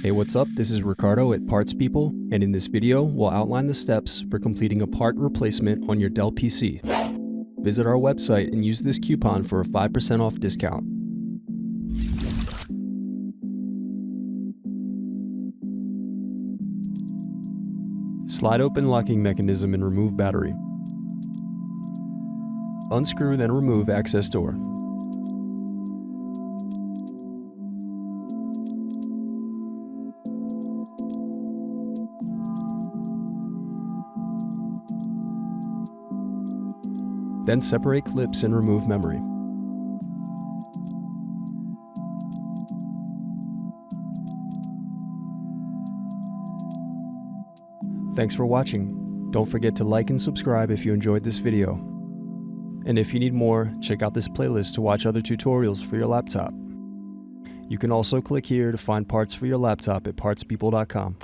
Hey, what's up? This is Ricardo at Parts People, and in this video, we'll outline the steps for completing a part replacement on your Dell PC. Visit our website and use this coupon for a 5% off discount. Slide open locking mechanism and remove battery. Unscrew, then remove access door. Then separate clips and remove memory. Thanks for watching. Don't forget to like and subscribe if you enjoyed this video. And if you need more, check out this playlist to watch other tutorials for your laptop. You can also click here to find parts for your laptop at partspeople.com.